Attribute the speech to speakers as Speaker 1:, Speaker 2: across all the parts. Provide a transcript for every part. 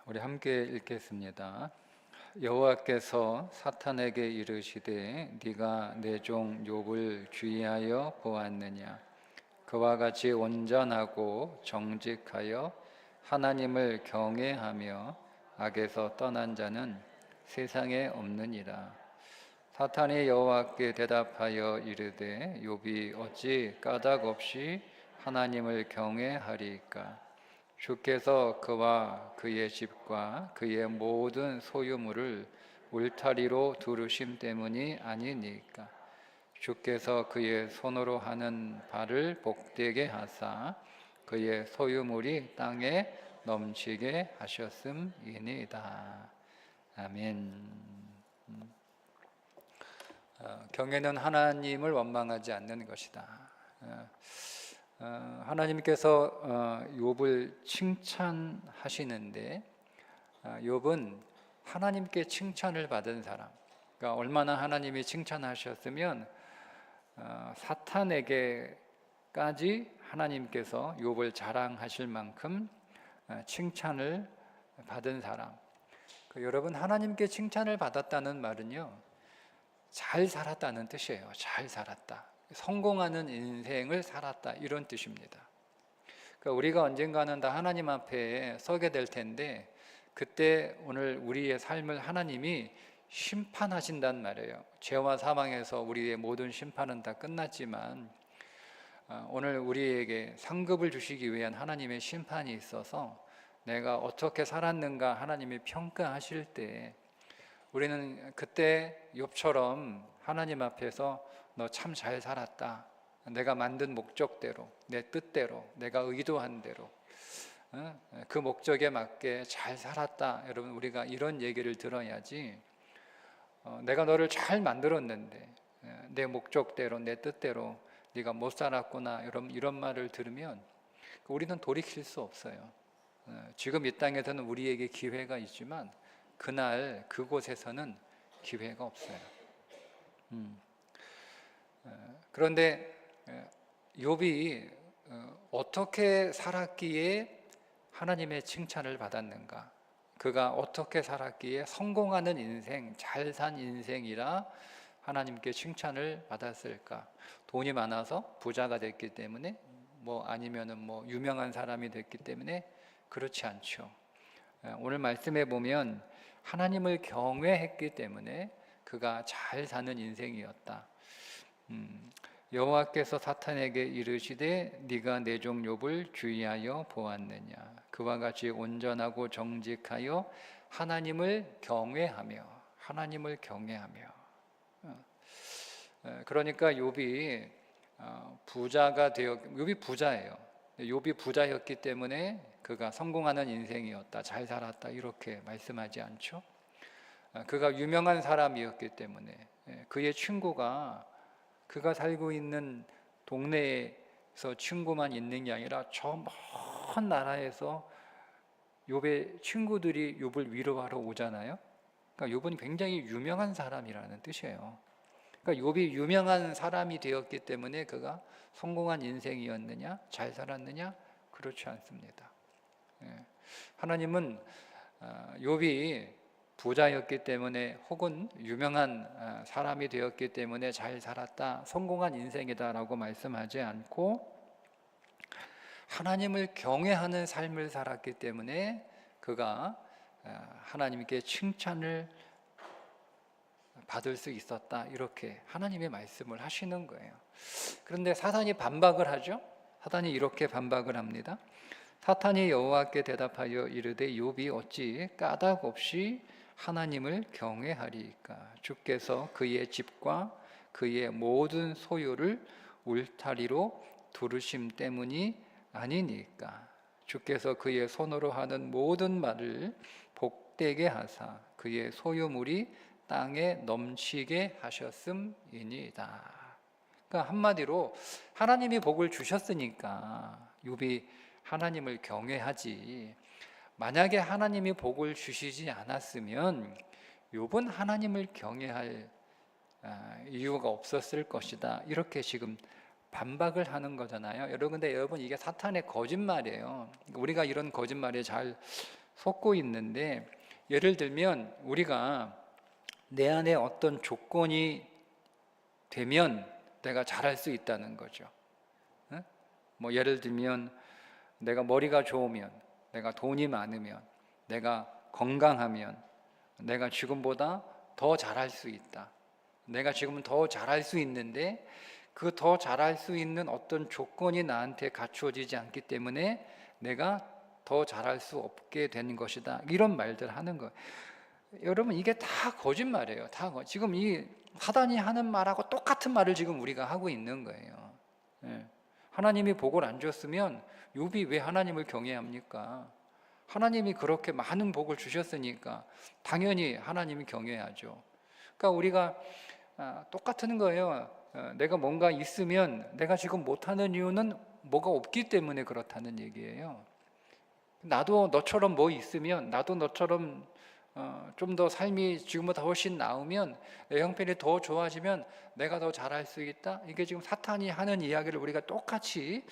Speaker 1: 우리 함께 읽겠습니다. 여호와께서 사탄에게 이르시되 네가 내 종 욥을 주의하여 보았느냐. 그와 같이 온전하고 정직하여 하나님을 경외하며 악에서 떠난 자는 세상에 없느니라. 사탄이 여호와께 대답하여 이르되 욥이 어찌 까닭 없이 하나님을 경외하리까. 주께서 그와 그의 집과 그의 모든 소유물을 울타리로 두르심 때문이 아니니까. 주께서 그의 손으로 하는 바를 복되게 하사 그의 소유물이 땅에 넘치게 하셨음이니이다. 아멘. 경외는 하나님을 원망하지 않는 것이다. 하나님께서 욥을 칭찬하시는데 욥은 하나님께 칭찬을 받은 사람. 그러니까 얼마나 하나님이 칭찬하셨으면 사탄에게까지 하나님께서 욥을 자랑하실 만큼 칭찬을 받은 사람. 여러분, 하나님께 칭찬을 받았다는 말은요, 잘 살았다는 뜻이에요. 잘 살았다. 성공하는 인생을 살았다, 이런 뜻입니다. 그러니까 우리가 언젠가는 다 하나님 앞에 서게 될 텐데 그때 오늘 우리의 삶을 하나님이 심판하신단 말이에요. 죄와 사망에서 우리의 모든 심판은 다 끝났지만 오늘 우리에게 상급을 주시기 위한 하나님의 심판이 있어서 내가 어떻게 살았는가 하나님이 평가하실 때 우리는 그때 욥처럼 하나님 앞에서 너 참 잘 살았다. 내가 만든 목적대로, 내 뜻대로, 내가 의도한 대로 그 목적에 맞게 잘 살았다. 여러분, 우리가 이런 얘기를 들어야지 내가 너를 잘 만들었는데 내 목적대로, 내 뜻대로 네가 못 살았구나, 여러분, 이런 말을 들으면 우리는 돌이킬 수 없어요. 지금 이 땅에서는 우리에게 기회가 있지만 그날 그곳에서는 기회가 없어요. 그런데 욥이 어떻게 살았기에 하나님의 칭찬을 받았는가? 그가 어떻게 살았기에 성공하는 인생, 잘 산 인생이라 하나님께 칭찬을 받았을까? 돈이 많아서 부자가 됐기 때문에 아니면은 유명한 사람이 됐기 때문에 그렇지 않죠. 오늘 말씀에 보면 하나님을 경외했기 때문에 그가 잘 사는 인생이었다. 여호와께서 사탄에게 이르시되 네가 내 종 욥을 주의하여 보았느냐. 그와 같이 온전하고 정직하여 하나님을 경외하며. 그러니까 욥이 욥이 부자예요. 욥이 부자였기 때문에 그가 성공하는 인생이었다, 잘 살았다, 이렇게 말씀하지 않죠. 그가 유명한 사람이었기 때문에 그의 친구가 그가 살고 있는 동네에서 친구만 있는 게 아니라 저 먼 나라에서 욥의 친구들이 욥을 위로하러 오잖아요. 그러니까 욥은 굉장히 유명한 사람이라는 뜻이에요. 그러니까 욥이 유명한 사람이 되었기 때문에 그가 성공한 인생이었느냐, 잘 살았느냐? 그렇지 않습니다. 하나님은 욥이 부자였기 때문에 혹은 유명한 사람이 되었기 때문에 잘 살았다, 성공한 인생이다라고 말씀하지 않고 하나님을 경외하는 삶을 살았기 때문에 그가 하나님께 칭찬을 받을 수 있었다, 이렇게 하나님의 말씀을 하시는 거예요. 그런데 사탄이 반박을 하죠. 사탄이 이렇게 반박을 합니다. 사탄이 여호와께 대답하여 이르되 욥이 어찌 까닭 없이 하나님을 경외하리이까. 주께서 그의 집과 그의 모든 소유를 울타리로 두르심 때문이 아니니까. 주께서 그의 손으로 하는 모든 말을 복되게 하사 그의 소유물이 땅에 넘치게 하셨음이니이다. 그러니까 한마디로 하나님이 복을 주셨으니까 욥이 하나님을 경외하지, 만약에 하나님이 복을 주시지 않았으면 욥은 하나님을 경외할 이유가 없었을 것이다, 이렇게 지금 반박을 하는 거잖아요. 근데 여러분, 이게 사탄의 거짓말이에요. 우리가 이런 거짓말에 잘 속고 있는데, 예를 들면 우리가 내 안에 어떤 조건이 되면 내가 잘할 수 있다는 거죠. 뭐 예를 들면 내가 머리가 좋으면, 내가 돈이 많으면, 내가 건강하면 내가 지금보다 더 잘할 수 있다. 내가 지금은 더 잘할 수 있는데 그 더 잘할 수 있는 어떤 조건이 나한테 갖추어지지 않기 때문에 내가 더 잘할 수 없게 된 것이다. 이런 말들 하는 거예요. 여러분, 이게 다 거짓말이에요. 지금 이 사단이 하는 말하고 똑같은 말을 지금 우리가 하고 있는 거예요. 예. 하나님이 복을 안 줬으면 욥이 왜 하나님을 경외합니까? 하나님이 그렇게 많은 복을 주셨으니까 당연히 하나님이 경외하죠. 그러니까 우리가 똑같은 거예요. 내가 뭔가 있으면 내가 지금 못하는 이유는 뭐가 없기 때문에 그렇다는 얘기예요. 나도 너처럼 뭐 있으면, 나도 너처럼 좀 더 삶이 지금보다 훨씬 나으면, 내 형편이 더 좋아지면 내가 더 잘할 수 있다. 이게 지금 사탄이 하는 이야기를 우리가 똑같이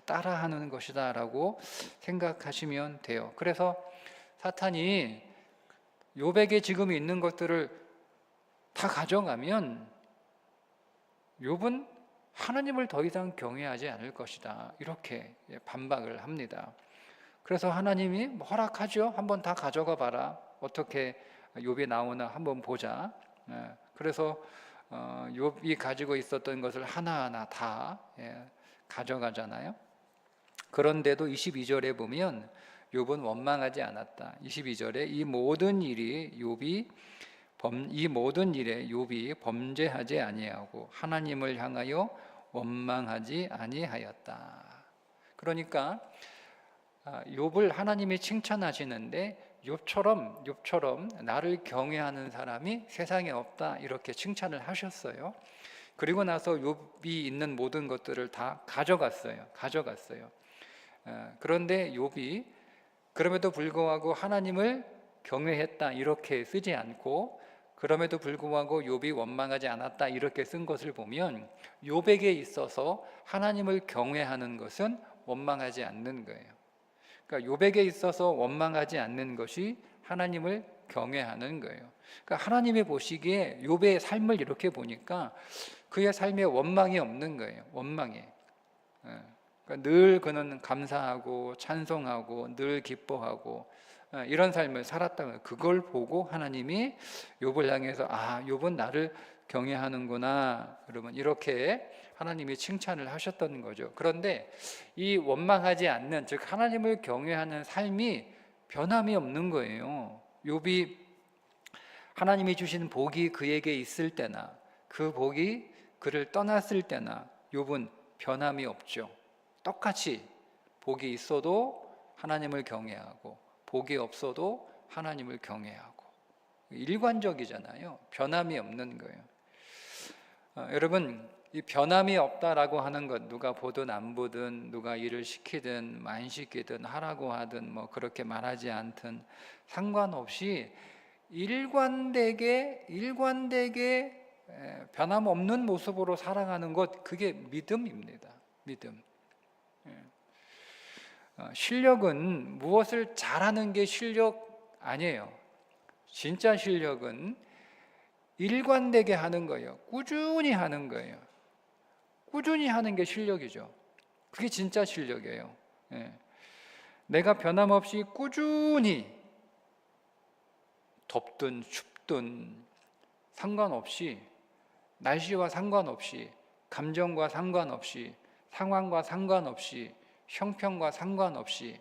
Speaker 1: 따라하는 것이다 라고 생각하시면 돼요. 그래서 사탄이 욥에게 지금 있는 것들을 다 가져가면 욥은 하나님을 더 이상 경외하지 않을 것이다, 이렇게 반박을 합니다. 그래서 하나님이 허락하죠. 한번 다 가져가 봐라. 어떻게 욥이 나오나 한번 보자. 그래서 욥이 가지고 있었던 것을 하나하나 다 가져가잖아요. 그런데도 22절에 보면 욥은 원망하지 않았다. 22절에 이 모든 일에 욥이 범죄하지 아니하고 하나님을 향하여 원망하지 아니하였다. 그러니까 욥을 하나님이 칭찬하시는데 욥처럼 나를 경외하는 사람이 세상에 없다, 이렇게 칭찬을 하셨어요. 그리고 나서 욥이 있는 모든 것들을 다 가져갔어요. 그런데 욥이 그럼에도 불구하고 하나님을 경외했다, 이렇게 쓰지 않고 그럼에도 불구하고 욥이 원망하지 않았다, 이렇게 쓴 것을 보면 욥에게 있어서 하나님을 경외하는 것은 원망하지 않는 거예요. 그러니까 욥에게 있어서 원망하지 않는 것이 하나님을 경외하는 거예요. 그러니까 하나님이 보시기에 욥의 삶을 이렇게 보니까 그의 삶에 원망이 없는 거예요. 그러니까 늘 그는 감사하고 찬송하고 늘 기뻐하고 이런 삶을 살았다는 거예요. 그걸 보고 하나님이 욥을 향해서 욥은 나를 경외하는구나, 여러분, 이렇게 하나님이 칭찬을 하셨던 거죠. 그런데 이 원망하지 않는, 즉 하나님을 경외하는 삶이 변함이 없는 거예요. 욥이 하나님이 주신 복이 그에게 있을 때나 그 복이 그를 떠났을 때나 욥은 변함이 없죠. 똑같이 복이 있어도 하나님을 경외하고 복이 없어도 하나님을 경외하고, 일관적이잖아요. 변함이 없는 거예요. 여러분, 이 변함이 없다라고 하는 것, 누가 보든 안 보든, 누가 일을 시키든 안 시키든 하라고 하든 뭐 그렇게 말하지 않든 상관없이 일관되게 변함없는 모습으로 살아가는 것, 그게 믿음입니다. 믿음. 실력은 무엇을 잘하는 게 실력 아니에요. 진짜 실력은 일관되게 하는 거예요. 꾸준히 하는 거예요. 꾸준히 하는 게 실력이죠. 그게 진짜 실력이에요. 내가 변함없이 꾸준히 덥든 춥든 상관없이, 날씨와 상관없이, 감정과 상관없이, 상황과 상관없이, 형편과 상관없이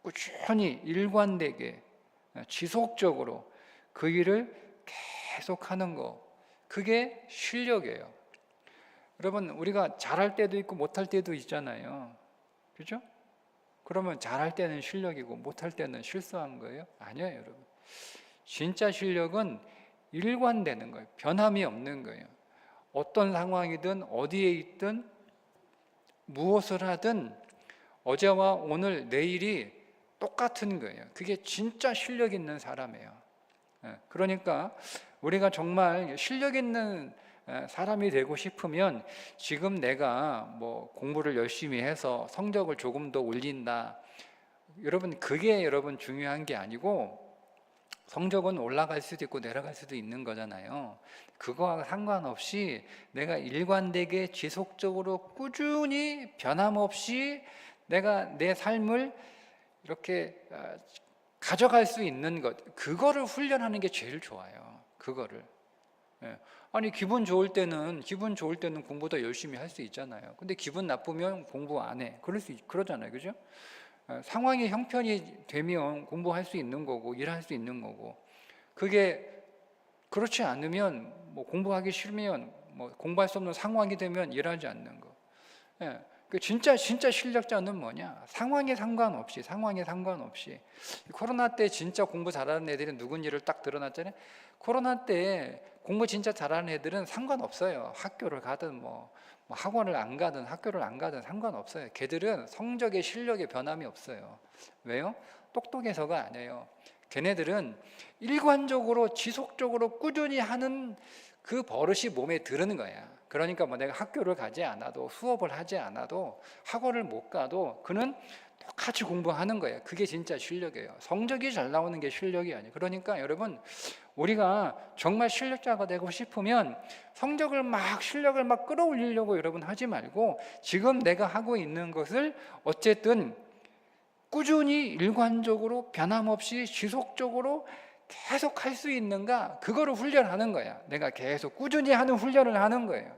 Speaker 1: 꾸준히 일관되게 지속적으로 그 일을 계속하는 거, 그게 실력이에요. 여러분, 우리가 잘할 때도 있고 못할 때도 있잖아요. 그죠? 그러면 잘할 때는 실력이고 못할 때는 실수한 거예요? 아니에요, 여러분. 진짜 실력은 일관되는 거예요. 변함이 없는 거예요. 어떤 상황이든 어디에 있든 무엇을 하든 어제와 오늘 내일이 똑같은 거예요. 그게 진짜 실력 있는 사람이에요. 그러니까 우리가 정말 실력 있는 사람이 되고 싶으면 지금 내가 뭐 공부를 열심히 해서 성적을 조금 더 올린다, 여러분 그게 여러분 중요한 게 아니고 성적은 올라갈 수도 있고 내려갈 수도 있는 거잖아요. 그거와 상관없이 내가 일관되게 지속적으로 꾸준히 변함없이 내가 내 삶을 이렇게 가져갈 수 있는 것, 그거를 훈련하는 게 제일 좋아요. 그거를. 아니 기분 좋을 때는 공부 더 열심히 할 수 있잖아요. 근데 기분 나쁘면 공부 안 해. 그러잖아요, 그죠? 상황이 형편이 되면 공부할 수 있는 거고 일할 수 있는 거고, 그게 그렇지 않으면 뭐 공부하기 싫으면 뭐 공부할 수 없는 상황이 되면 일하지 않는 거. 그 진짜 실력자는 뭐냐? 상황에 상관없이. 코로나 때 진짜 공부 잘하는 애들이 누군지를 딱 드러났잖아요. 코로나 때 공부 진짜 잘하는 애들은 상관없어요. 학교를 가든 뭐 학원을 안 가든 학교를 안 가든 상관없어요. 걔들은 성적의 실력에 변함이 없어요. 왜요? 똑똑해서가 아니에요. 걔네들은 일관적으로 지속적으로 꾸준히 하는 그 버릇이 몸에 들은 거야. 그러니까 뭐 내가 학교를 가지 않아도 수업을 하지 않아도 학원을 못 가도 그는 똑같이 공부하는 거예요. 그게 진짜 실력이에요. 성적이 잘 나오는 게 실력이 아니에요. 그러니까 여러분, 우리가 정말 실력자가 되고 싶으면 실력을 막 끌어올리려고 여러분 하지 말고, 지금 내가 하고 있는 것을 어쨌든 꾸준히 일관적으로 변함없이 지속적으로 계속 할 수 있는가, 그거를 훈련하는 거야. 내가 계속 꾸준히 하는 훈련을 하는 거예요.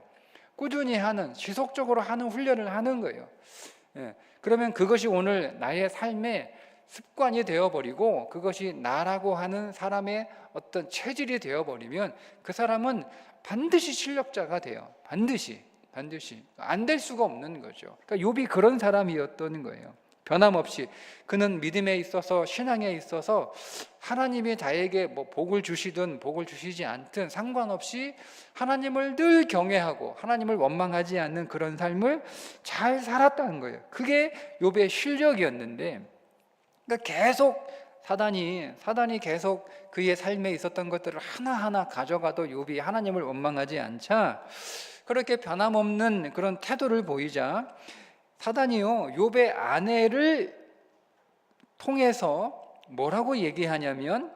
Speaker 1: 지속적으로 하는 훈련을 하는 거예요. 그러면 그것이 오늘 나의 삶의 습관이 되어버리고, 그것이 나라고 하는 사람의 어떤 체질이 되어버리면 그 사람은 반드시 실력자가 돼요. 반드시 안 될 수가 없는 거죠. 그러니까 욥이 그런 사람이었던 거예요. 변함없이 그는 믿음에 있어서, 신앙에 있어서 하나님이 자에게 뭐 복을 주시든 복을 주시지 않든 상관없이 하나님을 늘 경외하고 하나님을 원망하지 않는 그런 삶을 잘 살았다는 거예요. 그게 욥의 실력이었는데, 그러니까 계속 사단이 계속 그의 삶에 있었던 것들을 하나하나 가져가도 욥이 하나님을 원망하지 않자, 그렇게 변함없는 그런 태도를 보이자 사단이요, 욥의 아내를 통해서 뭐라고 얘기하냐면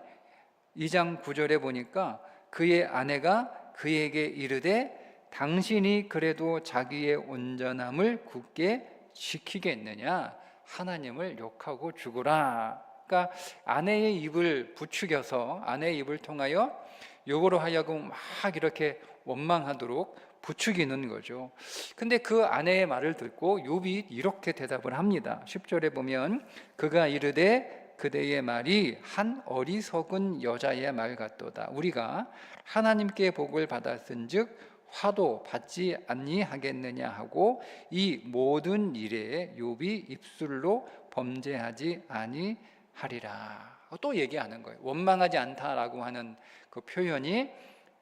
Speaker 1: 2장 9절에 보니까 그의 아내가 그에게 이르되 당신이 그래도 자기의 온전함을 굳게 지키겠느냐, 하나님을 욕하고 죽으라. 그러니까 아내의 입을 부추겨서, 아내의 입을 통하여 욥으로 하여금 막 이렇게 원망하도록 부추기는 거죠. 근데 그 아내의 말을 듣고 욥이 이렇게 대답을 합니다. 10절에 보면 그가 이르되 그대의 말이 한 어리석은 여자의 말 같도다. 우리가 하나님께 복을 받았은즉 화도 받지 아니하겠느냐 하고 이 모든 일에 욥이 입술로 범죄하지 아니하리라. 또 얘기하는 거예요. 원망하지 않다라고 하는 그 표현이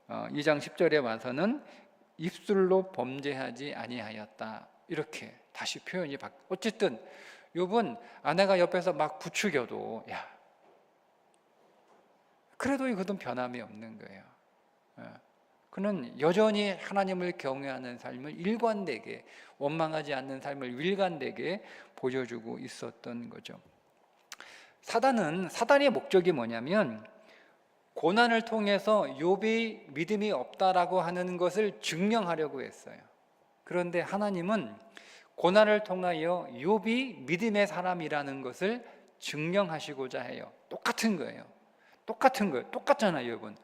Speaker 1: 2장 10절에 와서는 입술로 범죄하지 아니하였다, 이렇게 다시 표현이 어쨌든 욥은 아내가 옆에서 막 부추겨도 그래도 이것은 변함이 없는 거예요. 그는 여전히 하나님을 경외하는 삶을 일관되게, 원망하지 않는 삶을 일관되게 보여주고 있었던 거죠. 사단의 목적이 뭐냐면 고난을 통해서 욥이 믿음이 없다라고 하는 것을 증명하려고 했어요. 그런데 하나님은 고난을 통하여 욥이 믿음의 사람이라는 것을 증명하시고자 해요. 똑같은 거예요. 똑같잖아요. 욥은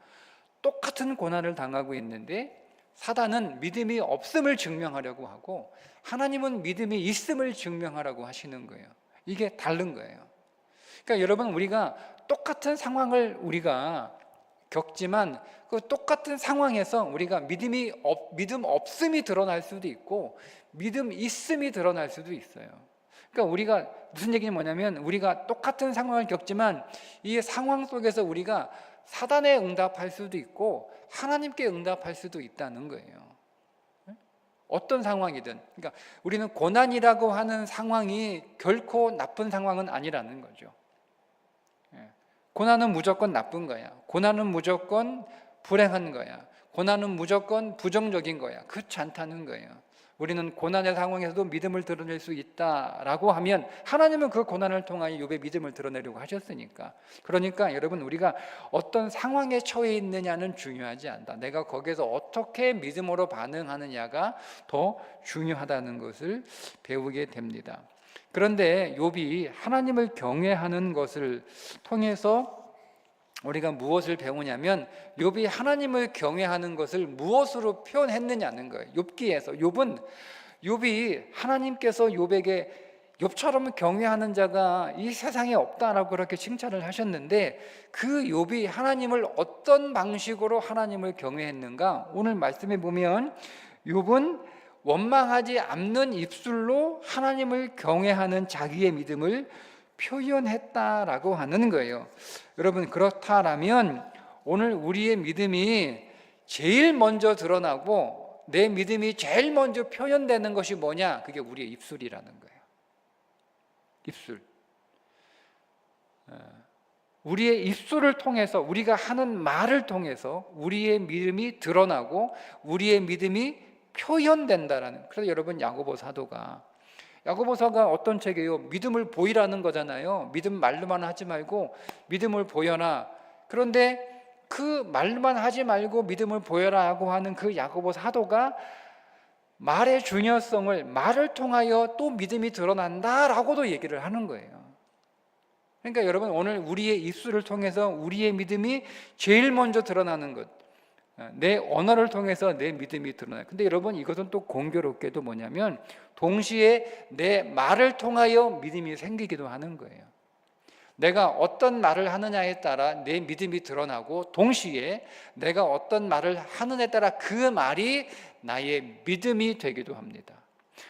Speaker 1: 똑같은 고난을 당하고 있는데 사단은 믿음이 없음을 증명하려고 하고 하나님은 믿음이 있음을 증명하라고 하시는 거예요. 이게 다른 거예요. 그러니까 여러분, 우리가 똑같은 상황을 우리가 겪지만 그 똑같은 상황에서 우리가 믿음 없음이 드러날 수도 있고 믿음 있음이 드러날 수도 있어요. 그러니까 우리가 무슨 얘기는 뭐냐면, 우리가 똑같은 상황을 겪지만 이 상황 속에서 우리가 사단에 응답할 수도 있고 하나님께 응답할 수도 있다는 거예요. 어떤 상황이든. 그러니까 우리는 고난이라고 하는 상황이 결코 나쁜 상황은 아니라는 거죠. 고난은 무조건 나쁜 거야. 고난은 무조건 불행한 거야. 고난은 무조건 부정적인 거야. 그렇지 않다는 거예요. 우리는 고난의 상황에서도 믿음을 드러낼 수 있다라고 하면 하나님은 그 고난을 통하여 욥의 믿음을 드러내려고 하셨으니까. 그러니까 여러분, 우리가 어떤 상황에 처해 있느냐는 중요하지 않다. 내가 거기에서 어떻게 믿음으로 반응하느냐가 더 중요하다는 것을 배우게 됩니다. 그런데 욥이 하나님을 경외하는 것을 통해서 우리가 무엇을 배우냐면, 욥이 하나님을 경외하는 것을 무엇으로 표현했느냐는 거예요. 욥이 하나님께서 욥에게 욥처럼 경외하는 자가 이 세상에 없다라고 그렇게 칭찬을 하셨는데, 그 욥이 하나님을 어떤 방식으로 하나님을 경외했는가? 오늘 말씀에 보면 욥은 원망하지 않는 입술로 하나님을 경외하는 자기의 믿음을 표현했다라고 하는 거예요. 여러분, 그렇다라면 오늘 우리의 믿음이 제일 먼저 드러나고 내 믿음이 제일 먼저 표현되는 것이 뭐냐? 그게 우리의 입술이라는 거예요. 입술. 우리의 입술을 통해서, 우리가 하는 말을 통해서 우리의 믿음이 드러나고 우리의 믿음이 표현된다라는. 그래서 여러분, 야고보서가 어떤 책이에요? 믿음을 보이라는 거잖아요. 믿음 말로만 하지 말고 믿음을 보여라. 그런데 그 말만 하지 말고 믿음을 보여라 하고 하는 그 야고보 사도가 말의 중요성을, 말을 통하여 또 믿음이 드러난다라고도 얘기를 하는 거예요. 그러니까 여러분, 오늘 우리의 입술을 통해서 우리의 믿음이 제일 먼저 드러나는 것, 내 언어를 통해서 내 믿음이 드러나요. 근데 여러분, 이것은 또 공교롭게도 뭐냐면 동시에 내 말을 통하여 믿음이 생기기도 하는 거예요. 내가 어떤 말을 하느냐에 따라 내 믿음이 드러나고, 동시에 내가 어떤 말을 하느냐에 따라 그 말이 나의 믿음이 되기도 합니다.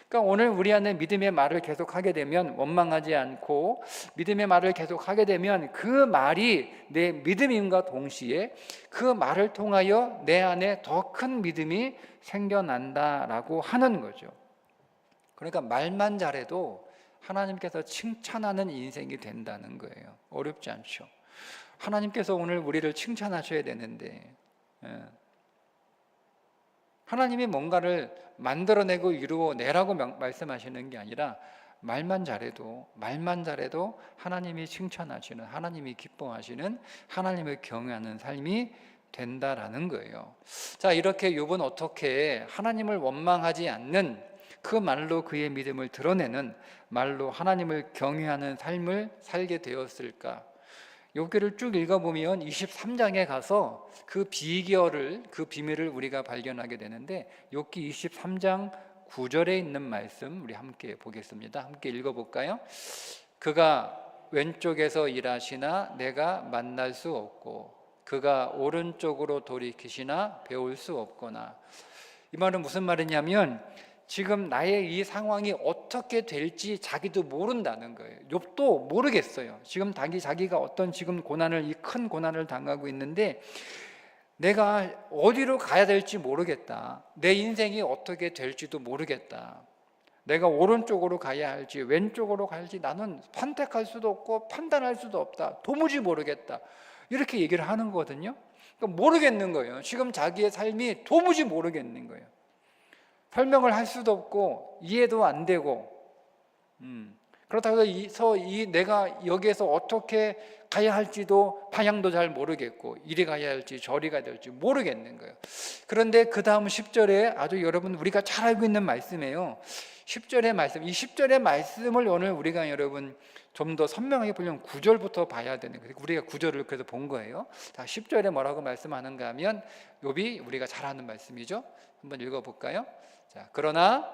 Speaker 1: 그러니까 오늘 우리 안에 믿음의 말을 계속하게 되면, 원망하지 않고 믿음의 말을 계속하게 되면 그 말이 내 믿음임과 동시에 그 말을 통하여 내 안에 더 큰 믿음이 생겨난다라고 하는 거죠. 그러니까 말만 잘해도 하나님께서 칭찬하는 인생이 된다는 거예요. 어렵지 않죠. 하나님께서 오늘 우리를 칭찬하셔야 되는데, 하나님이 뭔가를 만들어내고 이루어내라고 말씀하시는 게 아니라 말만 잘해도 하나님이 칭찬하시는, 하나님이 기뻐하시는, 하나님을 경외하는 삶이 된다라는 거예요. 자, 이렇게 욥은 어떻게 하나님을 원망하지 않는 그 말로 그의 믿음을 드러내는, 말로 하나님을 경외하는 삶을 살게 되었을까? 욥기를 쭉 읽어보면 23장에 가서 그 비결을, 그 비밀을 우리가 발견하게 되는데, 욥기 23장 9절에 있는 말씀 우리 함께 보겠습니다. 함께 읽어볼까요? 그가 왼쪽에서 일하시나 내가 만날 수 없고, 그가 오른쪽으로 돌이키시나 배울 수 없거나. 이 말은 무슨 말이냐면, 지금 나의 이 상황이 어떻게 될지 자기도 모른다는 거예요. 욥도 모르겠어요. 지금 자기가 어떤 지금 고난을, 이 큰 고난을 당하고 있는데 내가 어디로 가야 될지 모르겠다. 내 인생이 어떻게 될지도 모르겠다. 내가 오른쪽으로 가야 할지 왼쪽으로 갈지 나는 선택할 수도 없고 판단할 수도 없다. 도무지 모르겠다. 이렇게 얘기를 하는 거거든요. 그러니까 모르겠는 거예요. 지금 자기의 삶이 도무지 모르겠는 거예요. 설명을 할 수도 없고 이해도 안 되고, 그렇다고 해서 내가 여기에서 어떻게 가야 할지도 방향도 잘 모르겠고, 이리 가야 할지 저리 가야 될지 모르겠는 거예요. 그런데 그 다음 10절에 아주 여러분 우리가 잘 알고 있는 말씀이에요. 10절의 말씀, 이 10절의 말씀을 오늘 우리가 여러분 좀 더 선명하게 보려면 9절부터 봐야 되는 거예요. 우리가 9절을 그래서 본 거예요. 자, 10절에 뭐라고 말씀하는가 하면, 욥이 우리가 잘 아는 말씀이죠. 한번 읽어볼까요? 자, 그러나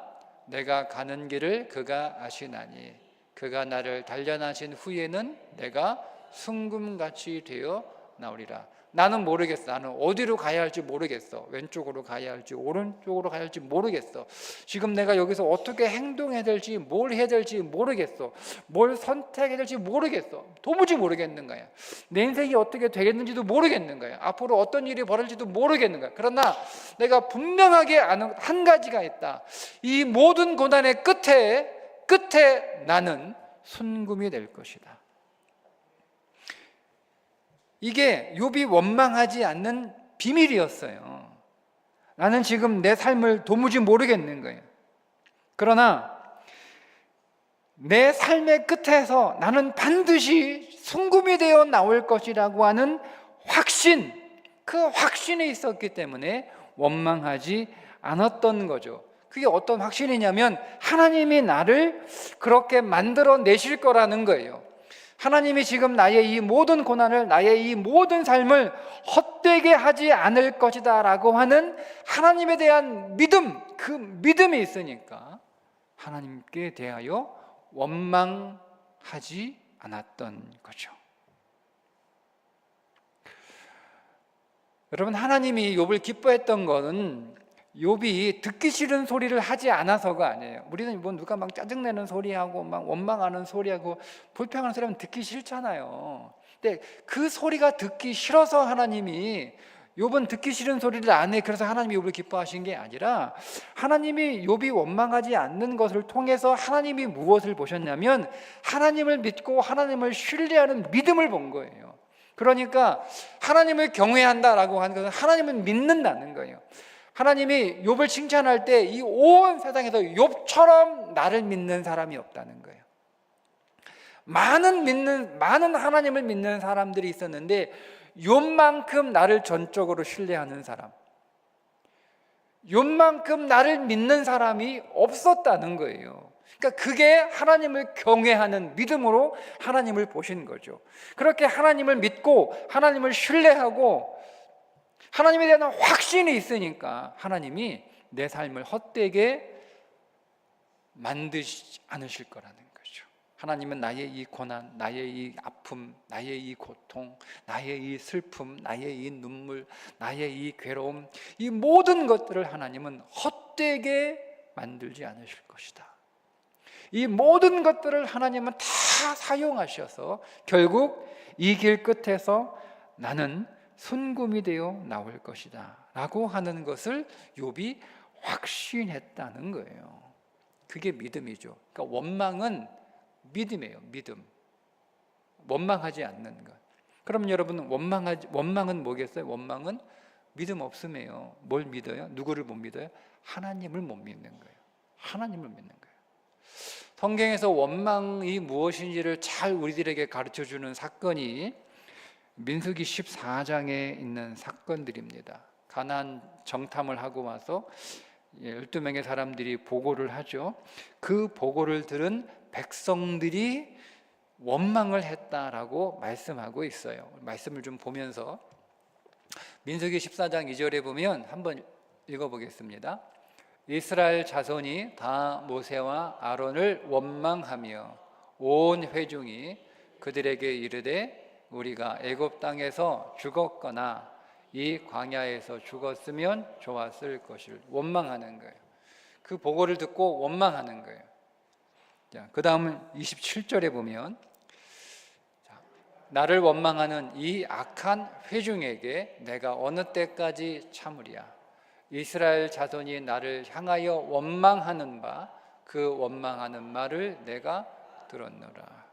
Speaker 1: 내가 가는 길을 그가 아시나니 그가 나를 단련하신 후에는 내가 순금같이 되어 나오리라. 나는 모르겠어. 나는 어디로 가야 할지 모르겠어. 왼쪽으로 가야 할지 오른쪽으로 가야 할지 모르겠어. 지금 내가 여기서 어떻게 행동해야 될지, 뭘 해야 될지 모르겠어. 뭘 선택해야 될지 모르겠어. 도무지 모르겠는 거야. 내 인생이 어떻게 되겠는지도 모르겠는 거야. 앞으로 어떤 일이 벌어질지도 모르겠는 거야. 그러나 내가 분명하게 아는 한 가지가 있다. 이 모든 고난의 끝에 나는 순금이 될 것이다. 이게 욥이 원망하지 않는 비밀이었어요. 나는 지금 내 삶을 도무지 모르겠는 거예요. 그러나 내 삶의 끝에서 나는 반드시 순금이 되어 나올 것이라고 하는 확신, 그 확신이 있었기 때문에 원망하지 않았던 거죠. 그게 어떤 확신이냐면 하나님이 나를 그렇게 만들어 내실 거라는 거예요. 하나님이 지금 나의 이 모든 고난을, 나의 이 모든 삶을 헛되게 하지 않을 것이다 라고 하는 하나님에 대한 믿음, 그 믿음이 있으니까 하나님께 대하여 원망하지 않았던 거죠. 여러분, 하나님이 욥을 기뻐했던 것은 욥이 듣기 싫은 소리를 하지 않아서가 아니에요. 우리는 뭐 누가 막 짜증내는 소리하고 막 원망하는 소리하고 불평하는 소리하면 듣기 싫잖아요. 근데 그 소리가 듣기 싫어서 하나님이 욥은 듣기 싫은 소리를 안 해. 그래서 하나님이 욥을 기뻐하신 게 아니라 하나님이 욥이 원망하지 않는 것을 통해서 하나님이 무엇을 보셨냐면 하나님을 믿고 하나님을 신뢰하는 믿음을 본 거예요. 그러니까 하나님을 경외한다라고 하는 것은 하나님을 믿는다는 거예요. 하나님이 욥을 칭찬할 때 이 온 세상에서 욥처럼 나를 믿는 사람이 없다는 거예요. 많은 하나님을 믿는 사람들이 있었는데 욥만큼 나를 전적으로 신뢰하는 사람, 욥만큼 나를 믿는 사람이 없었다는 거예요. 그러니까 그게 하나님을 경외하는 믿음으로 하나님을 보신 거죠. 그렇게 하나님을 믿고 하나님을 신뢰하고 하나님에 대한 확신이 있으니까 하나님이 내 삶을 헛되게 만드시지 않으실 거라는 거죠. 하나님은 나의 이 고난, 나의 이 아픔, 나의 이 고통, 나의 이 슬픔, 나의 이 눈물, 나의 이 괴로움, 이 모든 것들을 하나님은 헛되게 만들지 않으실 것이다. 이 모든 것들을 하나님은 다 사용하셔서 결국 이 길 끝에서 나는 순금이 되어 나올 것이다 라고 하는 것을 욥이 확신했다는 거예요. 그게 믿음이죠. 그러니까 원망은 믿음이에요. 믿음. 원망하지 않는 것. 그럼 여러분, 원망은 뭐겠어요? 원망은 믿음 없음이에요. 뭘 믿어요? 누구를 못 믿어요? 하나님을 못 믿는 거예요. 하나님을 믿는 거예요. 성경에서 원망이 무엇인지를 잘 우리들에게 가르쳐주는 사건이 민수기 14장에 있는 사건들입니다. 가나안 정탐을 하고 와서 12명의 사람들이 보고를 하죠. 그 보고를 들은 백성들이 원망을 했다라고 말씀하고 있어요. 말씀을 좀 보면서 민수기 14장 2절에 보면 한번 읽어보겠습니다. 이스라엘 자손이 다 모세와 아론을 원망하며 온 회중이 그들에게 이르되 우리가 애굽 땅에서 죽었거나 이 광야에서 죽었으면 좋았을 것을 원망하는 거예요. 그 보고를 듣고 원망하는 거예요. 자, 그 다음은 27절에 보면 나를 원망하는 이 악한 회중에게 내가 어느 때까지 참으랴. 이스라엘 자손이 나를 향하여 원망하는 바 그 원망하는 말을 내가 들었노라.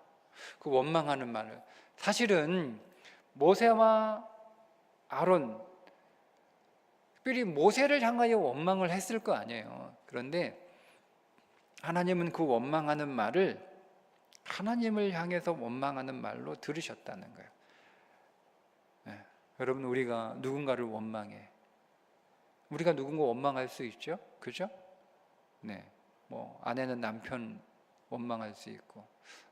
Speaker 1: 그 원망하는 말을, 사실은 모세와 아론, 특별히 모세를 향하여 원망을 했을 거 아니에요. 그런데 하나님은 그 원망하는 말을 하나님을 향해서 원망하는 말로 들으셨다는 거예요. 네. 여러분, 우리가 누군가를 원망해. 우리가 누군가 원망할 수 있죠? 그죠? 네. 뭐 아내는 남편 원망할 수 있고,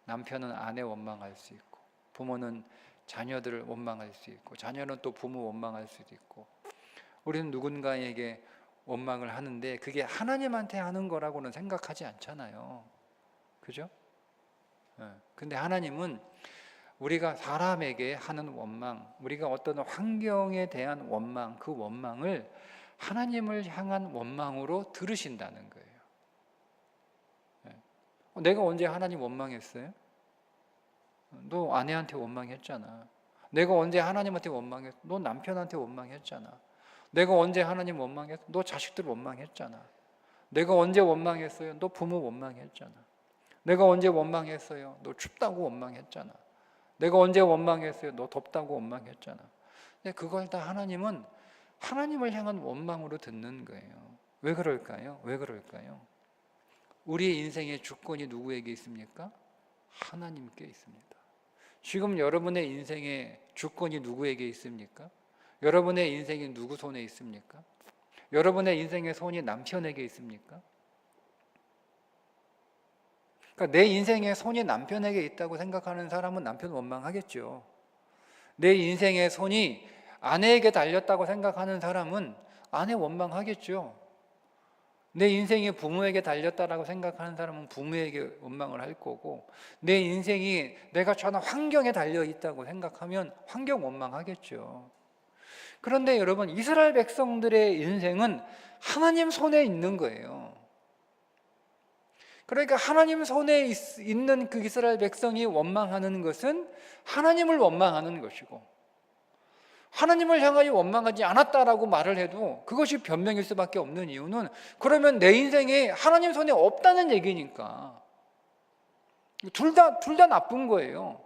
Speaker 1: 남편은 아내 원망할 수 있고, 부모는 자녀들을 원망할 수 있고, 자녀는 또 부모 원망할 수도 있고, 우리는 누군가에게 원망을 하는데 그게 하나님한테 하는 거라고는 생각하지 않잖아요. 그죠? 근데 하나님은 우리가 사람에게 하는 원망, 우리가 어떤 환경에 대한 원망, 그 원망을 하나님을 향한 원망으로 들으신다는 거예요. 내가 언제 하나님 원망했어요? 너 아내한테 원망했잖아. 내가 언제 하나님한테 원망했어? 너 남편한테 원망했잖아. 내가 언제 하나님 원망했어? 너 자식들 원망했잖아. 내가 언제 원망했어요? 너 부모 원망했잖아. 내가 언제 원망했어요? 너 춥다고 원망했잖아. 내가 언제 원망했어요? 너 덥다고 원망했잖아. 근데 그걸 다 하나님은 하나님을 향한 원망으로 듣는 거예요. 왜 그럴까요? 왜 그럴까요? 우리의 인생의 주권이 누구에게 있습니까? 하나님께 있습니다. 지금 여러분의 인생의 주권이 누구에게 있습니까? 여러분의 인생이 누구 손에 있습니까? 여러분의 인생의 손이 남편에게 있습니까? 그러니까 내 인생의 손이 남편에게 있다고 생각하는 사람은 남편 원망하겠죠. 내 인생의 손이 아내에게 달렸다고 생각하는 사람은 아내 원망하겠죠. 내 인생이 부모에게 달렸다라고 생각하는 사람은 부모에게 원망을 할 거고, 내 인생이 내가 저는 환경에 달려 있다고 생각하면 환경 원망하겠죠. 그런데 여러분, 이스라엘 백성들의 인생은 하나님 손에 있는 거예요. 그러니까 하나님 손에 있는 그 이스라엘 백성이 원망하는 것은 하나님을 원망하는 것이고, 하나님을 향하여 원망하지 않았다라고 말을 해도 그것이 변명일 수밖에 없는 이유는, 그러면 내 인생에 하나님 손에 없다는 얘기니까. 둘 다 나쁜 거예요.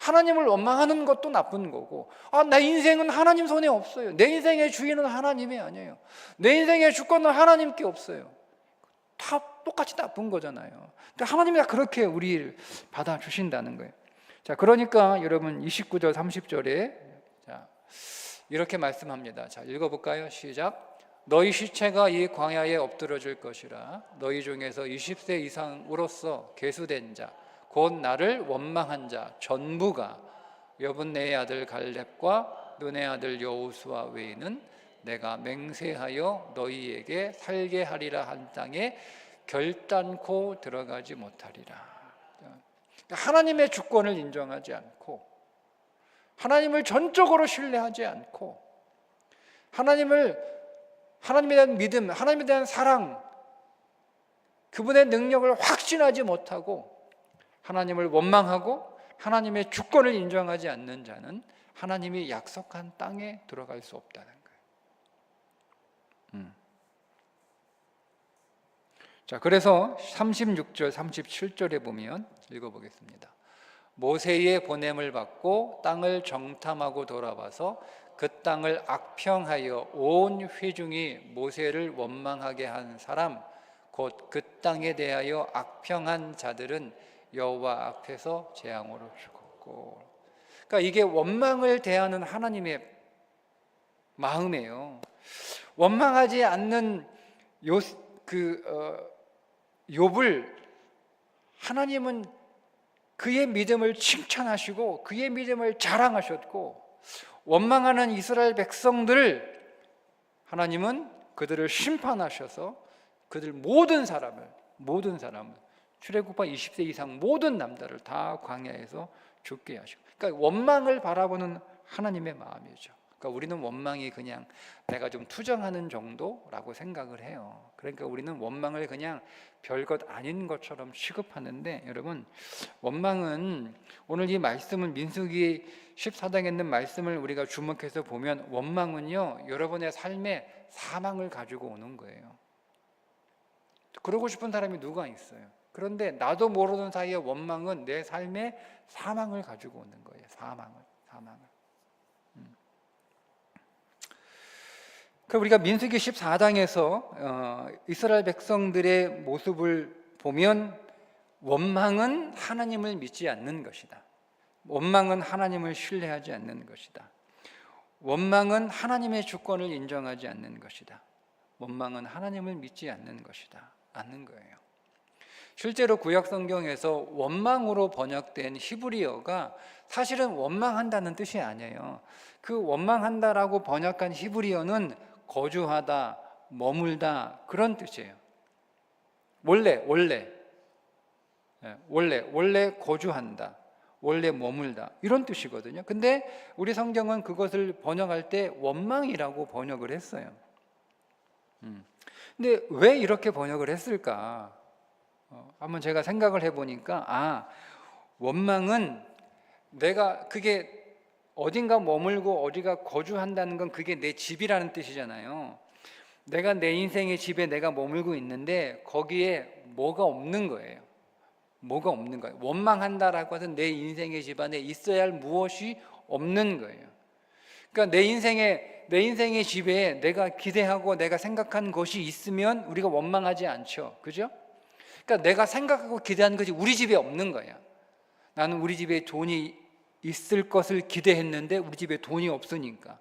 Speaker 1: 하나님을 원망하는 것도 나쁜 거고, 내 인생은 하나님 손에 없어요. 내 인생의 주인은 하나님이 아니에요. 내 인생의 주권은 하나님께 없어요. 다 똑같이 나쁜 거잖아요. 근데 하나님이 다 그렇게 우리를 받아주신다는 거예요. 자, 그러니까 여러분 29절 30절에 이렇게 말씀합니다. 자, 읽어볼까요? 시작. 너희 시체가 이 광야에 엎드러질 것이라. 너희 중에서 20세 이상으로서 계수된 자, 곧 나를 원망한 자 전부가 여분네의 아들 갈렙과 눈의 아들 여호수아 외에는 내가 맹세하여 너희에게 살게 하리라 한 땅에 결단코 들어가지 못하리라. 하나님의 주권을 인정하지 않고, 하나님을 전적으로 신뢰하지 않고, 하나님에 대한 믿음, 하나님에 대한 사랑, 그분의 능력을 확신하지 못하고 하나님을 원망하고 하나님의 주권을 인정하지 않는 자는 하나님이 약속한 땅에 들어갈 수 없다는 거예요. 자, 그래서 36절, 37절에 보면 읽어보겠습니다. 모세의 보냄을 받고 땅을 정탐하고 돌아와서 그 땅을 악평하여 온 회중이 모세를 원망하게 한 사람, 곧 그 땅에 대하여 악평한 자들은 여호와 앞에서 재앙으로 죽었고. 그러니까 이게 원망을 대하는 하나님의 마음이에요. 원망하지 않는 욥을 하나님은 그의 믿음을 칭찬하시고 그의 믿음을 자랑하셨고, 원망하는 이스라엘 백성들을 하나님은 그들을 심판하셔서 그들 모든 사람을 출애굽한 20세 이상 모든 남자를 다 광야에서 죽게 하시고. 그러니까 원망을 바라보는 하나님의 마음이죠. 그러니까 우리는 원망이 그냥 내가 좀 투정하는 정도라고 생각을 해요. 그러니까 우리는 원망을 그냥 별것 아닌 것처럼 취급하는데, 여러분, 원망은, 오늘 이 말씀은 민수기 14장에 있는 말씀을 우리가 주목해서 보면, 원망은요 여러분의 삶에 사망을 가지고 오는 거예요. 그러고 싶은 사람이 누가 있어요? 그런데 나도 모르는 사이에 원망은 내 삶에 사망을 가지고 오는 거예요. 사망을. 우리가 민수기 14장에서 이스라엘 백성들의 모습을 보면, 원망은 하나님을 믿지 않는 것이다. 원망은 하나님을 신뢰하지 않는 것이다. 원망은 하나님의 주권을 인정하지 않는 것이다. 원망은 하나님을 믿지 않는 것이다. 않는 거예요. 실제로 구약 성경에서 원망으로 번역된 히브리어가 사실은 원망한다는 뜻이 아니에요. 그 원망한다라고 번역한 히브리어는 거주하다, 머물다, 그런 뜻이에요. 원래 거주한다, 원래 머물다, 이런 뜻이거든요. 근데 우리 성경은 그것을 번역할 때 원망이라고 번역을 했어요. 근데 왜 이렇게 번역을 했을까? 한번 제가 생각을 해보니까, 원망은 내가 그게 어딘가 머물고 어디가 거주한다는 건 그게 내 집이라는 뜻이잖아요. 내가 내 인생의 집에 내가 머물고 있는데 거기에 뭐가 없는 거예요. 원망한다라고 해서 내 인생의 집 안에 있어야 할 무엇이 없는 거예요. 그러니까 내 인생의 집에 내가 기대하고 내가 생각한 것이 있으면 우리가 원망하지 않죠. 그죠? 그러니까 내가 생각하고 기대하는 것이 우리 집에 없는 거야. 나는 우리 집에 돈이 있을 것을 기대했는데 우리 집에 돈이 없으니까,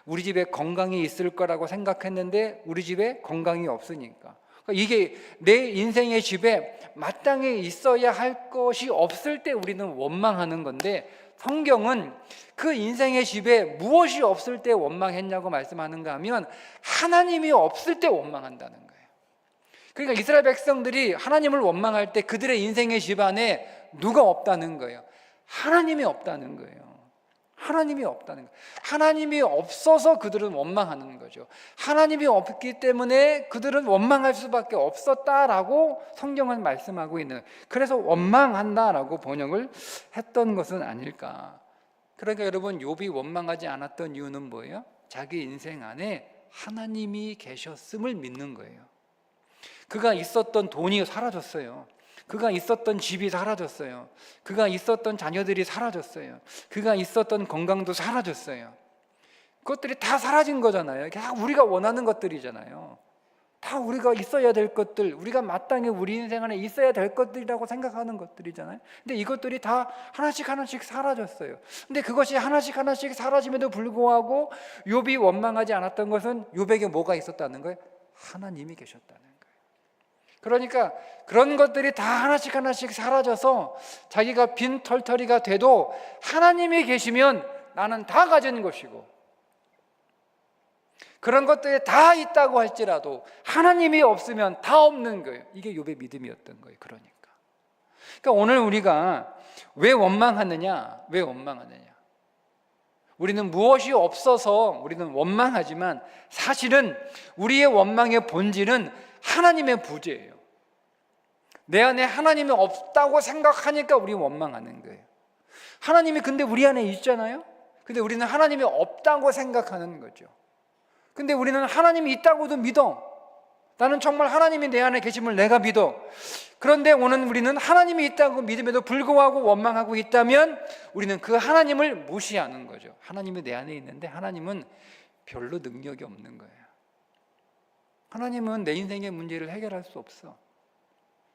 Speaker 1: 우리 집에 건강이 있을 거라고 생각했는데 우리 집에 건강이 없으니까, 그러니까 이게 내 인생의 집에 마땅히 있어야 할 것이 없을 때 우리는 원망하는 건데, 성경은 그 인생의 집에 무엇이 없을 때 원망했냐고 말씀하는가 하면 하나님이 없을 때 원망한다는 거예요. 그러니까 이스라엘 백성들이 하나님을 원망할 때 그들의 인생의 집안에 누가 없다는 거예요? 하나님이 없다는 거예요. 하나님이 없다는 거예요. 하나님이 없어서 그들은 원망하는 거죠. 하나님이 없기 때문에 그들은 원망할 수밖에 없었다라고 성경은 말씀하고 있는 거예요. 그래서 원망한다라고 번역을 했던 것은 아닐까. 그러니까 여러분, 욥이 원망하지 않았던 이유는 뭐예요? 자기 인생 안에 하나님이 계셨음을 믿는 거예요. 그가 있었던 돈이 사라졌어요. 그가 있었던 집이 사라졌어요. 그가 있었던 자녀들이 사라졌어요. 그가 있었던 건강도 사라졌어요. 그것들이 다 사라진 거잖아요. 다 우리가 원하는 것들이잖아요. 다 우리가 있어야 될 것들, 우리가 마땅히 우리 인생 안에 있어야 될 것들이라고 생각하는 것들이잖아요. 근데 이것들이 다 하나씩 하나씩 사라졌어요. 근데 그것이 하나씩 하나씩 사라짐에도 불구하고 욥이 원망하지 않았던 것은 욥에게 뭐가 있었다는 거예요? 하나님이 계셨다는 거예요. 그러니까 그런 것들이 다 하나씩 하나씩 사라져서 자기가 빈 털터리가 돼도 하나님이 계시면 나는 다 가진 것이고, 그런 것들이 다 있다고 할지라도 하나님이 없으면 다 없는 거예요. 이게 욥의 믿음이었던 거예요. 그러니까 오늘 우리가 왜 원망하느냐? 왜 원망하느냐? 우리는 무엇이 없어서 우리는 원망하지만 사실은 우리의 원망의 본질은 하나님의 부재예요. 내 안에 하나님이 없다고 생각하니까 우리 원망하는 거예요. 하나님이 근데 우리 안에 있잖아요. 근데 우리는 하나님이 없다고 생각하는 거죠. 근데 우리는 하나님이 있다고도 믿어. 나는 정말 하나님이 내 안에 계심을 내가 믿어. 그런데 오늘 우리는 하나님이 있다고 믿음에도 불구하고 원망하고 있다면 우리는 그 하나님을 무시하는 거죠. 하나님이 내 안에 있는데 하나님은 별로 능력이 없는 거예요. 하나님은 내 인생의 문제를 해결할 수 없어.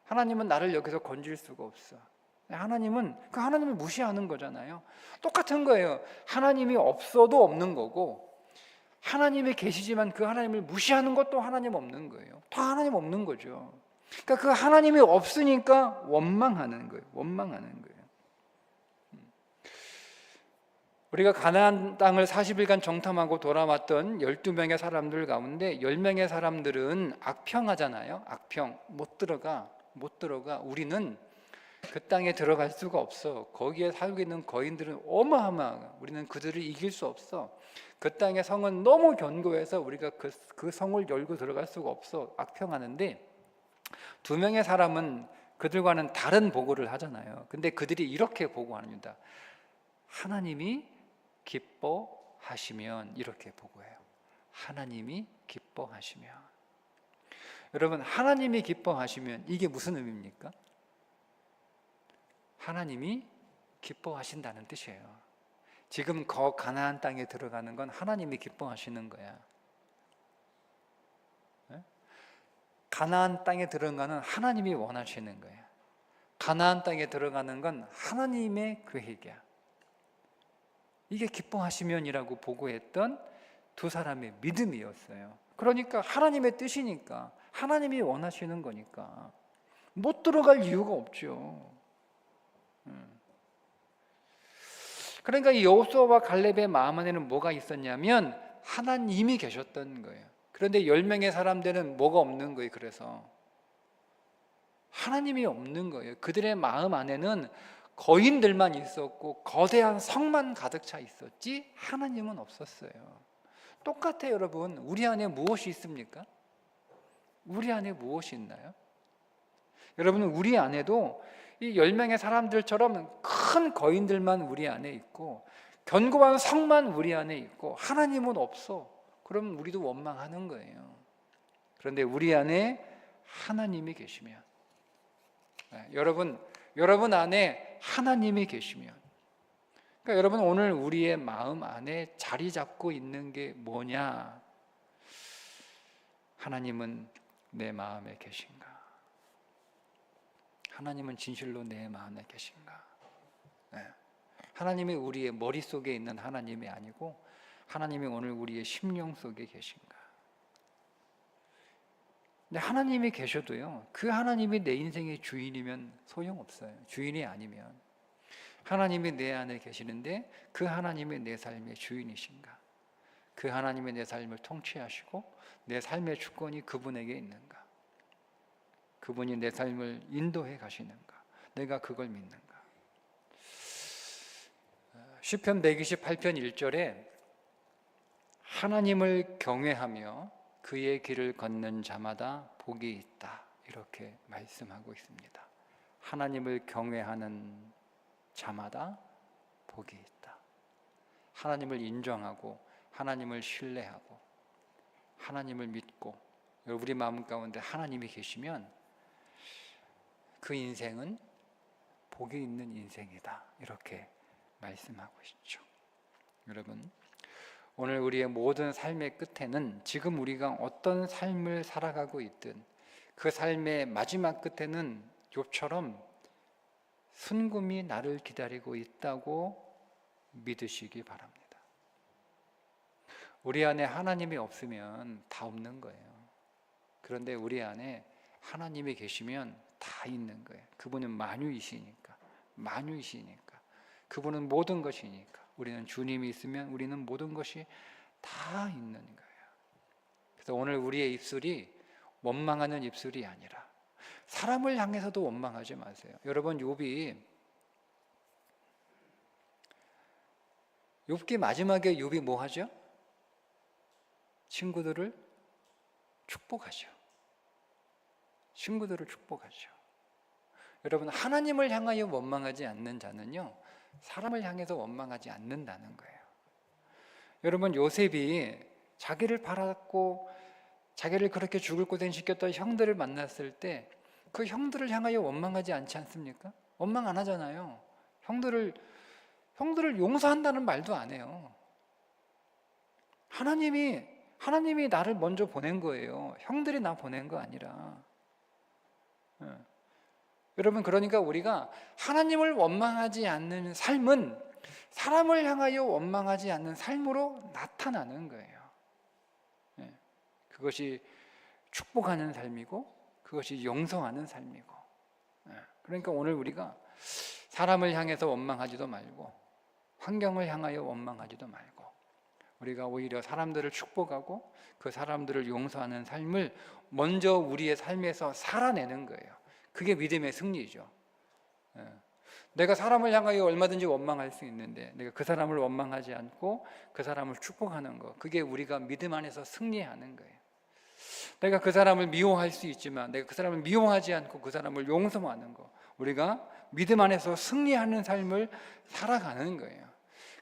Speaker 1: 하나님은 나를 여기서 건질 수가 없어. 하나님은 그 하나님을 무시하는 거잖아요. 똑같은 거예요. 하나님이 없어도 없는 거고, 하나님이 계시지만 그 하나님을 무시하는 것도 하나님 없는 거예요. 다 하나님 없는 거죠. 그러니까 그 하나님이 없으니까 원망하는 거예요. 원망하는 거예요. 우리가 가나안 땅을 40일간 정탐하고 돌아왔던 12명의 사람들 가운데 10명의 사람들은 악평하잖아요. 악평. 못 들어가. 우리는 그 땅에 들어갈 수가 없어. 거기에 살고 있는 거인들은 어마어마하고 우리는 그들을 이길 수 없어. 그 땅의 성은 너무 견고해서 우리가 그 성을 열고 들어갈 수가 없어. 악평하는데 2명의 사람은 그들과는 다른 보고를 하잖아요. 근데 그들이 이렇게 보고합니다. 하나님이 기뻐하시면, 이렇게 보고해요. 하나님이 기뻐하시면. 여러분, 하나님이 기뻐하시면 이게 무슨 의미입니까? 하나님이 기뻐하신다는 뜻이에요. 지금 가나안 땅에 들어가는 건 하나님이 기뻐하시는 거야. 가나안 땅에 들어가는 하나님이 원하시는 거야. 가나안 땅에 들어가는 건 하나님의 계획이야. 이게 기뻐하시면이라고 보고했던 2 사람의 믿음이었어요. 그러니까 하나님의 뜻이니까, 하나님이 원하시는 거니까 못 들어갈 이유가 없죠. 그러니까 이 여호수아와 갈렙의 마음 안에는 뭐가 있었냐면 하나님이 계셨던 거예요. 그런데 10명의 사람들은 뭐가 없는 거예요. 그래서 하나님이 없는 거예요. 그들의 마음 안에는 거인들만 있었고 거대한 성만 가득 차 있었지 하나님은 없었어요. 똑같아요. 여러분, 우리 안에 무엇이 있습니까? 우리 안에 무엇이 있나요? 여러분, 우리 안에도 이 10명의 사람들처럼 큰 거인들만 우리 안에 있고 견고한 성만 우리 안에 있고 하나님은 없어. 그럼 우리도 원망하는 거예요. 그런데 우리 안에 하나님이 계시면, 여러분 안에 하나님이 계시면, 그러니까 여러분, 오늘 우리의 마음 안에 자리 잡고 있는 게 뭐냐? 하나님은 내 마음에 계신가? 하나님은 진실로 내 마음에 계신가? 네. 하나님이 우리의 머릿속에 있는 하나님이 아니고 하나님이 오늘 우리의 심령 속에 계신가? 근데 하나님이 계셔도요, 그 하나님이 내 인생의 주인이면 소용없어요. 주인이 아니면. 하나님이 내 안에 계시는데 그 하나님이 내 삶의 주인이신가? 그 하나님이 내 삶을 통치하시고 내 삶의 주권이 그분에게 있는가? 그분이 내 삶을 인도해 가시는가? 내가 그걸 믿는가? 시편 128편 1절에 하나님을 경외하며 그의 길을 걷는 자마다 복이 있다, 이렇게 말씀하고 있습니다. 하나님을 경외하는 자마다 복이 있다. 하나님을 인정하고 하나님을 신뢰하고 하나님을 믿고 우리 마음 가운데 하나님이 계시면 그 인생은 복이 있는 인생이다, 이렇게 말씀하고 있죠. 여러분, 오늘 우리의 모든 삶의 끝에는 지금 우리가 어떤 삶을 살아가고 있든 그 삶의 마지막 끝에는 욥처럼 순금이 나를 기다리고 있다고 믿으시기 바랍니다. 우리 안에 하나님이 없으면 다 없는 거예요. 그런데 우리 안에 하나님이 계시면 다 있는 거예요. 그분은 만유이시니까. 그분은 모든 것이니까. 우리는 주님이 있으면 우리는 모든 것이 다 있는 거예요. 그래서 오늘 우리의 입술이 원망하는 입술이 아니라 사람을 향해서도 원망하지 마세요. 여러분, 욥기 마지막에 욥이 뭐 하죠? 친구들을 축복하죠. 여러분, 하나님을 향하여 원망하지 않는 자는요, 사람을 향해서 원망하지 않는다는 거예요. 여러분, 요셉이 자기를 팔았고 자기를 그렇게 죽을 고생시켰던 형들을 만났을 때 그 형들을 향하여 원망하지 않지 않습니까? 원망 안 하잖아요. 형들을 용서한다는 말도 안 해요. 하나님이 나를 먼저 보낸 거예요. 형들이 나 보낸 거 아니라. 여러분, 그러니까 우리가 하나님을 원망하지 않는 삶은 사람을 향하여 원망하지 않는 삶으로 나타나는 거예요. 그것이 축복하는 삶이고 그것이 용서하는 삶이고. 그러니까 오늘 우리가 사람을 향해서 원망하지도 말고 환경을 향하여 원망하지도 말고 우리가 오히려 사람들을 축복하고 그 사람들을 용서하는 삶을 먼저 우리의 삶에서 살아내는 거예요. 그게 믿음의 승리죠. 내가 사람을 향하여 얼마든지 원망할 수 있는데 내가 그 사람을 원망하지 않고 그 사람을 축복하는 거, 그게 우리가 믿음 안에서 승리하는 거예요. 내가 그 사람을 미워할 수 있지만 내가 그 사람을 미워하지 않고 그 사람을 용서하는 거, 우리가 믿음 안에서 승리하는 삶을 살아가는 거예요.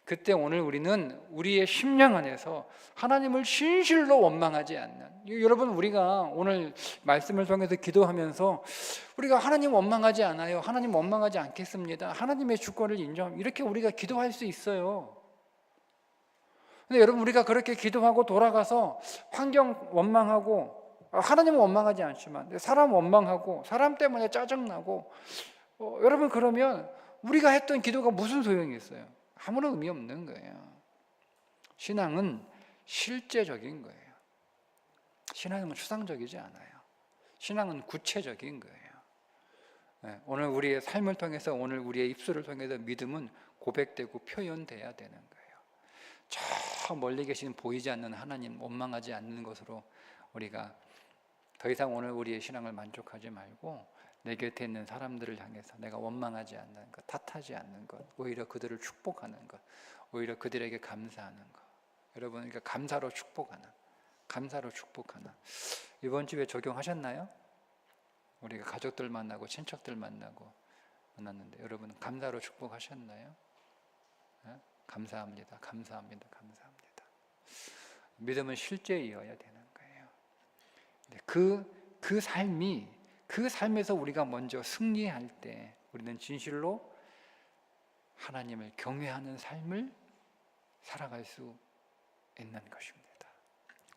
Speaker 1: 그때 오늘 우리는 우리의 심령 안에서 하나님을 진실로 원망하지 않는, 여러분, 우리가 오늘 말씀을 통해서 기도하면서 우리가 하나님 원망하지 않아요, 하나님 원망하지 않겠습니다, 하나님의 주권을 이렇게 우리가 기도할 수 있어요. 근데 여러분, 우리가 그렇게 기도하고 돌아가서 환경 원망하고 하나님은 원망하지 않지만 사람 원망하고 사람 때문에 짜증나고 여러분, 그러면 우리가 했던 기도가 무슨 소용이 있어요? 아무런 의미 없는 거예요. 신앙은 실제적인 거예요. 신앙은 추상적이지 않아요. 신앙은 구체적인 거예요. 오늘 우리의 삶을 통해서, 오늘 우리의 입술을 통해서 믿음은 고백되고 표현돼야 되는 거예요. 저 멀리 계신 보이지 않는 하나님, 원망하지 않는 것으로 우리가 더 이상 오늘 우리의 신앙을 만족하지 말고 내 곁에 있는 사람들을 향해서 내가 원망하지 않는 것, 탓하지 않는 것, 오히려 그들을 축복하는 것, 오히려 그들에게 감사하는 것. 여러분, 그러니까 감사로 축복하는. 이번 주에 적용하셨나요? 우리가 가족들 만나고 친척들 만났는데 여러분, 감사로 축복하셨나요? 감사합니다. 믿음은 실제이어야 되는 거예요. 그 삶에서 우리가 먼저 승리할 때 우리는 진실로 하나님을 경외하는 삶을 살아갈 수 있는 것입니다.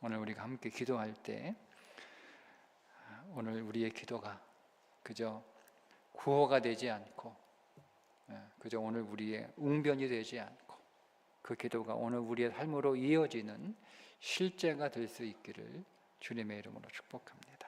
Speaker 1: 오늘 우리가 함께 기도할 때 오늘 우리의 기도가 그저 구호가 되지 않고 그저 오늘 우리의 웅변이 되지 않고 그 기도가 오늘 우리의 삶으로 이어지는 실제가 될 수 있기를 주님의 이름으로 축복합니다.